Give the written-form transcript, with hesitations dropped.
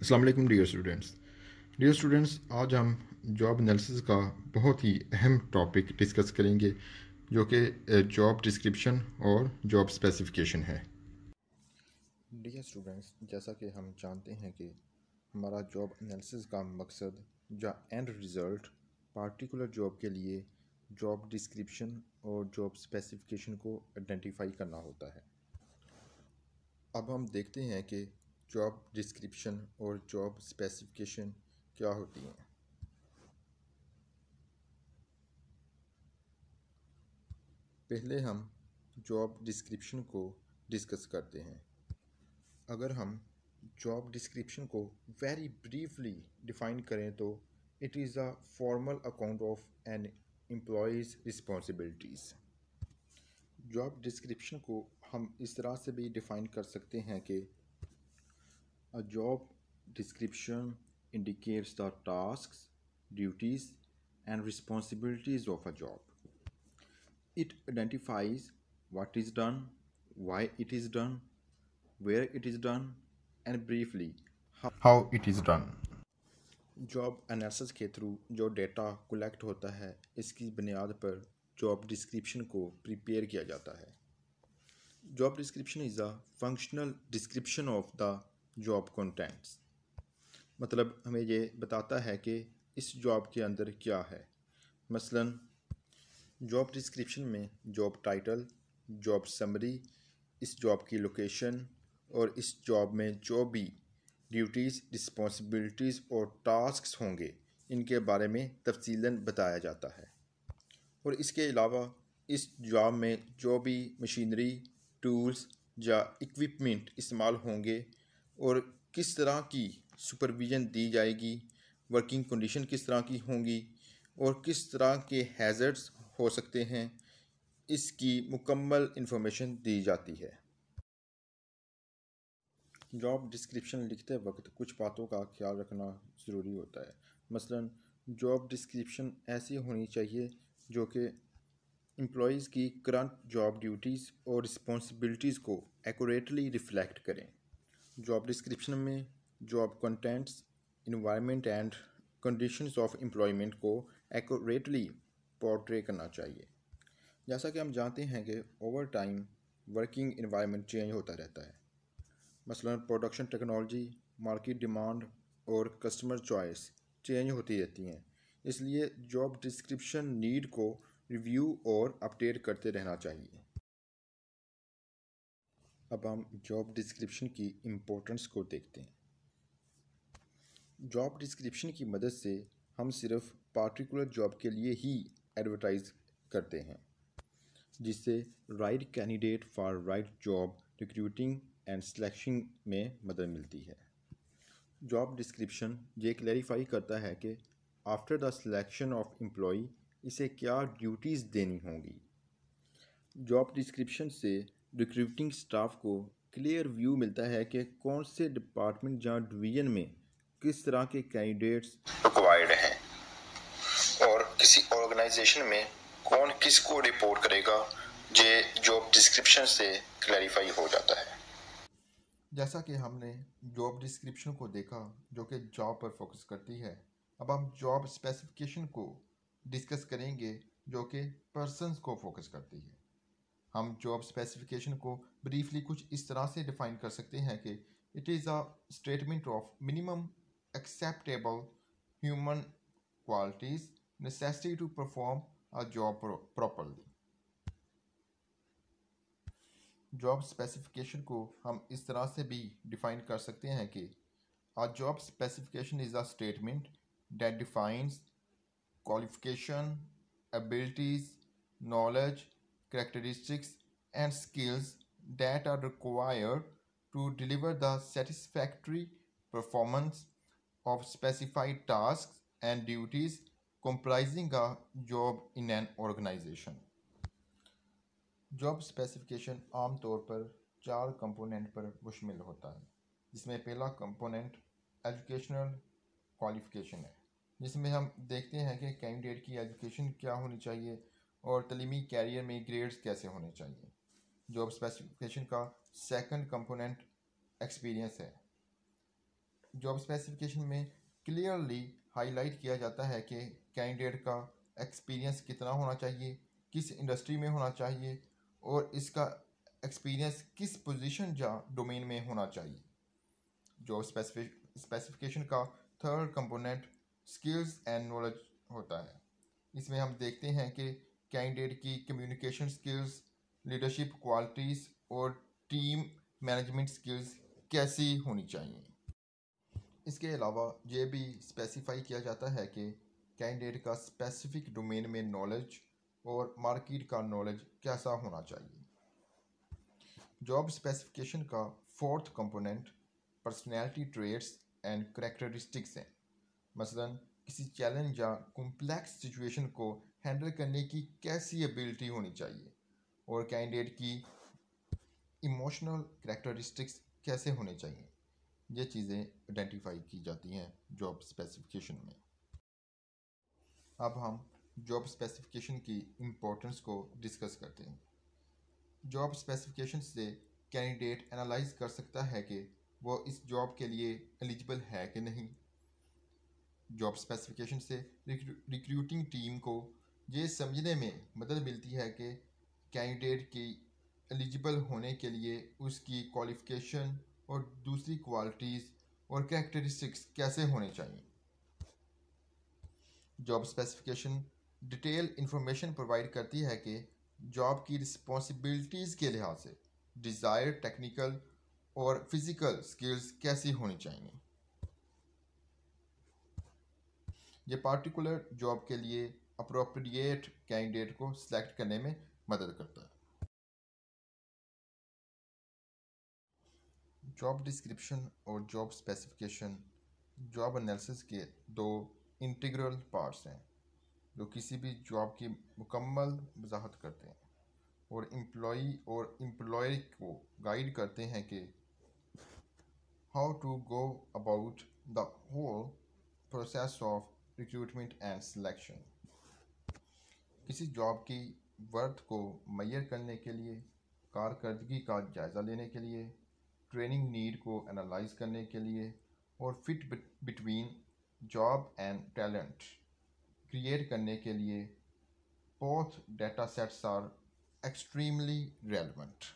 अस्सलाम वालेकुम dear students, आज हम जॉब एनालिसिस का बहुत ही अहम टॉपिक डिस्कस करेंगे जो कि जॉब डिस्क्रिप्शन और जॉब स्पेसिफिकेशन है। डियर स्टूडेंट्स, जैसा कि हम जानते हैं कि हमारा जॉब एनालिसिस का मकसद या एंड रिज़ल्ट पार्टिकुलर जॉब के लिए जॉब डिस्क्रिप्शन और जॉब स्पेसिफिकेशन को आइडेंटिफाई करना होता है। अब हम देखते हैं कि जॉब डिस्क्रिप्शन और जॉब स्पेसिफिकेशन क्या होती हैं। पहले हम जॉब डिस्क्रिप्शन को डिस्कस करते हैं। अगर हम जॉब डिस्क्रिप्शन को वेरी ब्रीफली डिफाइन करें तो it is a formal account of an employee's responsibilities. Job description को हम इस तरह से भी डिफाइन कर सकते हैं कि a job description indicates the tasks, duties, and responsibilities of a job. It identifies what is done, why it is done, where it is done, and briefly how it is done. Job analysis के through जो data collect होता है, इसकी बुनियाद पर job description को prepare किया जाता है। Job description is a functional description of the job contents. मतलब हमें ये बताता है कि इस जॉब के अंदर क्या है। मसलन जॉब डिस्क्रिप्शन में जॉब टाइटल, जॉब समरी, इस जॉब की लोकेशन और इस जॉब में जो भी ड्यूटीज़, रिस्पॉन्सिबिलिटीज़ और टास्क्स होंगे, इनके बारे में तफसीलन बताया जाता है। और इसके अलावा इस जॉब में जो भी मशीनरी, टूल्स या इक्विपमेंट इस्तेमाल होंगे और किस तरह की सुपरविज़न दी जाएगी, वर्किंग कंडीशन किस तरह की होंगी और किस तरह के हैज़र्ड्स हो सकते हैं, इसकी मुकम्मल इंफॉर्मेशन दी जाती है। जॉब डिस्क्रिप्शन लिखते वक्त कुछ बातों का ख्याल रखना ज़रूरी होता है। मसलन जॉब डिस्क्रिप्शन ऐसी होनी चाहिए जो कि एम्प्लॉयज़ की करंट जॉब ड्यूटीज़ और रिस्पॉन्सिबिलिटीज़ को एक्यूरेटली रिफ्लेक्ट करें। जॉब डिस्क्रिप्शन में job contents, environment and conditions of employment को एक्यूरेटली पोर्ट्रे करना चाहिए। जैसा कि हम जानते हैं कि over time working environment change होता रहता है। मसलन प्रोडक्शन टेक्नोलॉजी, मार्केट डिमांड और कस्टमर चॉइस चेंज होती रहती हैं, इसलिए जॉब डिस्क्रिप्शन नीड को रिव्यू और अपडेट करते रहना चाहिए। अब हम जॉब डिस्क्रिप्शन की इम्पोर्टेंस को देखते हैं। जॉब डिस्क्रिप्शन की मदद से हम सिर्फ पार्टिकुलर जॉब के लिए ही एडवर्टाइज करते हैं, जिससे right candidate for right job recruiting and selection में मदद मिलती है। जॉब डिस्क्रिप्शन ये क्लैरिफाई करता है कि after the selection of employee इसे क्या ड्यूटीज़ देनी होंगी। जॉब डिस्क्रिप्शन से रिक्रूटिंग स्टाफ को क्लियर व्यू मिलता है कि कौन से डिपार्टमेंट या डिवीजन में किस तरह के कैंडिडेट्स रिक्वायर्ड हैं और किसी ऑर्गेनाइजेशन में कौन किसको रिपोर्ट करेगा। ये जॉब डिस्क्रिप्शन से क्लैरिफाई हो जाता है। जैसा कि हमने जॉब डिस्क्रिप्शन को देखा जो कि जॉब पर फोकस करती है, अब हम जॉब स्पेसिफिकेशन को डिस्कस करेंगे जो कि पर्सन्स को फोकस करती है। हम जॉब स्पेसिफिकेशन को ब्रीफली कुछ इस तरह से डिफाइन कर सकते हैं कि it is a statement of minimum acceptable human qualities necessity to perform a job properly. Job specification को हम इस तरह से भी डिफाइन कर सकते हैं कि a job specification is a statement that defines qualification, abilities, knowledge, characteristics, and skills that are required to deliver the satisfactory performance of specified tasks and duties comprising a job in an organization. Job specification आमतौर पर 4 component पर मुश्तमिल होता है, जिसमें पहला component educational qualification है, जिसमें हम देखते हैं कि कैंडिडेट की एजुकेशन क्या होनी चाहिए और तलीमी कैरियर में ग्रेड्स कैसे होने चाहिए। जॉब स्पेसिफिकेशन का सेकंड कंपोनेंट एक्सपीरियंस है, जॉब स्पेसिफिकेशन में क्लियरली हाईलाइट किया जाता है कि कैंडिडेट का एक्सपीरियंस कितना होना चाहिए, किस इंडस्ट्री में होना चाहिए और इसका एक्सपीरियंस किस पोजीशन या डोमेन में होना चाहिए। जॉब स्पेसिफिकेशन का third component skills and knowledge होता है। इसमें हम देखते हैं कि कैंडिडेट की कम्युनिकेशन स्किल्स, लीडरशिप क्वालिटीज़ और टीम मैनेजमेंट स्किल्स कैसी होनी चाहिए। इसके अलावा ये भी स्पेसिफाई किया जाता है कि कैंडिडेट का स्पेसिफिक डोमेन में नॉलेज और मार्केट का नॉलेज कैसा होना चाहिए। जॉब स्पेसिफिकेशन का fourth component personality traits and characteristics हैं। मसलन किसी चैलेंज या कॉम्प्लेक्स सिचुएशन को हैंडल करने की कैसी एबिलिटी होनी चाहिए और कैंडिडेट की इमोशनल करेक्टरिस्टिक्स कैसे होने चाहिए। ये चीज़ें आइडेंटिफाई की जाती हैं जॉब स्पेसिफिकेशन में। अब हम जॉब स्पेसिफिकेशन की इम्पोर्टेंस को डिस्कस करते हैं। जॉब स्पेसिफिकेशन से कैंडिडेट एनालाइज कर सकता है कि वो इस जॉब के लिए एलिजिबल है कि नहीं। जॉब स्पेसिफिकेशन से रिक्रूटिंग टीम को ये समझने में मदद मिलती है कि कैंडिडेट की एलिजिबल होने के लिए उसकी क्वालिफ़िकेशन और दूसरी क्वालिटीज़ और कैरेक्टरिस्टिक्स कैसे होने चाहिए। Job specification detail information provide करती है कि जॉब की रिस्पॉन्सिबिलिटीज़ के लिहाज से डिज़ायर्ड टेक्निकल और फिज़िकल स्किल्स कैसी होनी चाहिए। ये पार्टिकुलर जॉब के लिए अप्रोप्रिएट कैंडिडेट को सिलेक्ट करने में मदद करता है। जॉब डिस्क्रिप्शन और जॉब स्पेसिफिकेशन जॉब एनालिसिस के दो इंटीग्रल पार्ट्स हैं जो किसी भी जॉब की मुकम्मल वजाहत करते हैं और एम्प्लॉई और एम्प्लॉयर को गाइड करते हैं कि how to go about the whole process of recruitment and selection. किसी जॉब की वर्थ को मेजर करने के लिए, कारकर्दगी का जायज़ा लेने के लिए, ट्रेनिंग नीड को एनालाइज करने के लिए और fit between job and talent create करने के लिए both data sets are extremely relevant.